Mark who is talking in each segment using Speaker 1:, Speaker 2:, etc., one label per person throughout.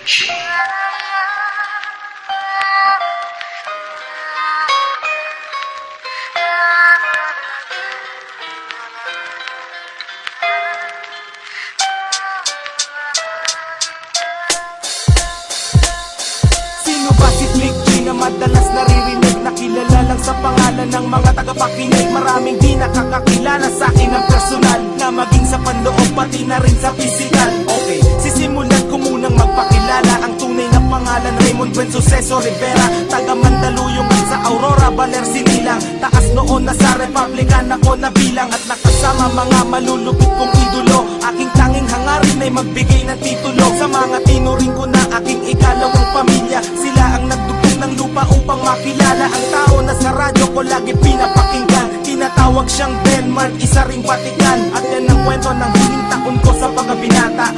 Speaker 1: Sino ba si Flick G na madalas naririnig, nakilala lang sa pangalan ng mga tagapakinig? Maraming di nakakakilala sa akin ng personal, na maging sa panloob pati na rin sa physical. Okay, sisimulan ko munang magpakilala. Ang tunay na pangalan Raymond Buen Suceso Rivera, taga Mandaluyong at sa Aurora, Baler, Sinilang. Taas noon na sa Republican ako nabilang, at nakasama mga malulupit kong idolo. Aking tanging hangarin ay magbigay ng titulo sa mga tinuring ko na aking ikalawang pamilya. Sila ang nagdugtong ng lupa upang makilala ang tao na sa radyo ko lagi pinapakinggan. Tinatawag siyang Denmark, isa ring Vatican. At yan ang kwento ng huling taon ko sa pagkabinata,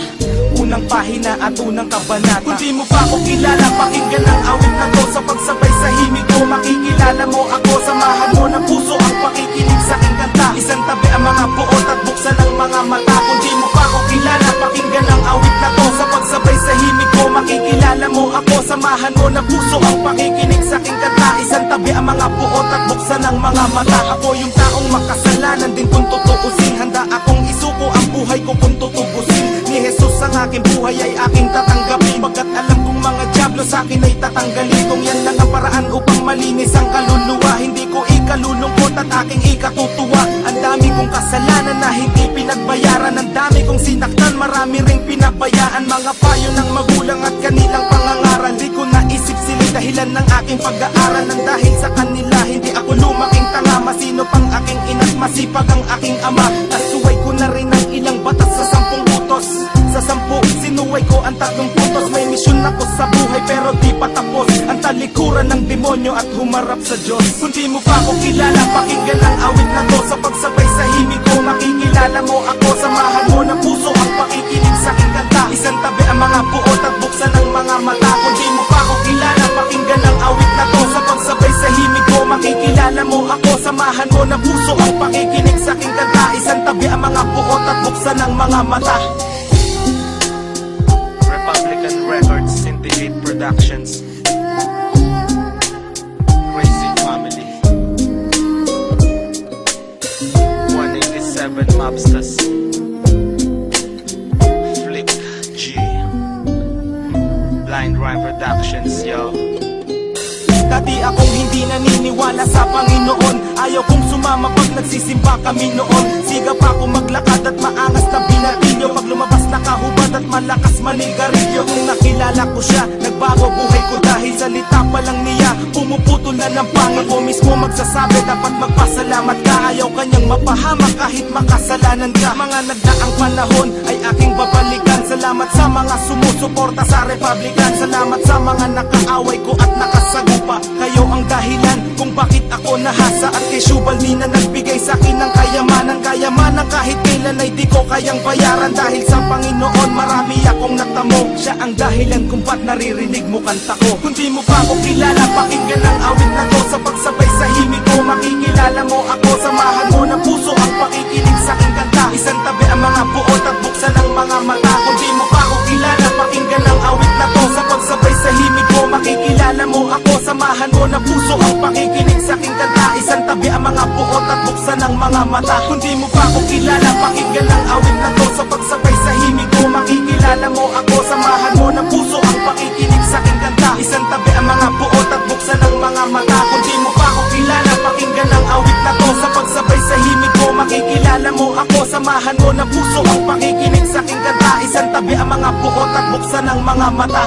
Speaker 1: unang pahina at unang kabanata. Kung di mo pa ako kilala, pakinggan ang awit na to. Sa pagsabay sa himig ko, makikilala mo ako. Samahan mo ng puso ang pakikinig sa aking kanta. Isang tabi ang mga buot at buksan ang mga mata. Kung di mo pa ako kilala, pakinggan ang awit na to. Sa pagsabay sa himig ko, makikilala mo ako. Samahan mo ng puso ang pakikinig sa aking kanta. Isang tabi ang mga buot at buksan ang mga mata. Ako yung taong makasalanan din kung tutuusin. Handa akong isuko ang buhay ko kung tutubusin. Ni Jesus ang aking buhay ay aking tatanggapin, pagkat alam kong mga diablo sa akin ay tatanggalin. Kung yan lang ang paraan upang malinis ang kaluluwa, hindi ko ikalulungkot at aking ikatutuwa. Ang dami kong kasalanan na hindi pinagbayaran, ang dami kong sinaktan, marami ring pinabayaan. Mga payo ng magulang at kanilang pangangaral, di ko naisip sila dahilan ng aking pag-aaral. Nang dahil sa kanila hindi ako lumaking tanga, masino pang aking ina't masipag ang aking ama. Nasuway ko na rin ang ilang batas sa 10 utos. Sa 10 sinuway ko ang 3 puntos. May misyon ako sa buhay pero di pa tapos ang talikuran ng demonyo at humarap sa Diyos. Kung di mo pa ako kilala, pakinggan ang awit na to. Sa pagsabay sa himig ko, makikilala mo ako. Samahan mo ng puso ang pakikinig sa aking kanta. Isang tabi ang mga buot at buksan ang mga mata. Kung di mo pa ako kilala, pakinggan ang awit na to. Sa pagsabay sa himig ko, makikilala mo ako. Samahan mo ng puso ang pakikinig sa aking kanta. Isang tabi ang mga buot at buksan ang mga mata.
Speaker 2: Republican Records, Syndicate Productions, Crazy Family, 187 Mobsters, Flick G, Blind Rhyme Productions, yo.
Speaker 1: Dati akong hindi naniniwala sa Panginoon, ayaw kong sumama pag nagsisimba kami noon. Siga pa akong maglakad at maangas na binatilyo, pag lumabas nakahubad at malakas manigarilyo. Kung nakilala ko siya, nagbago buhay ko dahil salita pa lang niya pumuputol na ng pangil. Ako mismo magsasabi dapat magpasalamat ka, ayaw kanyang mapahamak kahit makasalanan ka. Mga nagdaang panahon ay aking babalikan. Salamat sa mga sumusuporta sa Republican, salamat sa mga nakaaway ko at nakasagupa. Kayo ang dahilan kung bakit ako nahasa, at kay Shubalmi na nagbigay sa akin ng kayamanan. Kayamanan kahit kailan ay di ko kayang bayaran. Dahil sa Panginoon marami akong natamo, siya ang dahilan kung ba't naririnig mo kanta ko. Kung di mo pa ako kilala, pakinggan ang awit na to. Sa pagsabay sa himig ko, makikilala mo ako. Samahan mo ng puso ang pakikinig sa aking kanta. Isang tabi ang mga buot at buksan ang mga mata. Kung di mo pa ako kilala, pakinggan ang awit na to. Sa pagsabay sa himig ko, makikilala mo ako. Samahan mo ng puso ang pakikinig sa aking kanta. Isang tabi ang mga buot at buksan ang mga mata. Kung di mo pa ako kilala, pakinggan ang awit na to. Sa pagsabay sa himig ko, makikilala mo ako. Samahan mo ng puso ang pakikinig sa aking kanta. Isang tabi ang mga buot at buksan ang mga mata. Kung di mo pa ako kilala, pakinggan ang awit na to. Sa pagsabay sa himig ko, makikilala mo ako. Samahan mo ng puso ang pakikinig sa aking kanta. Isang tabi ang mga buot at buksan ang mga mata.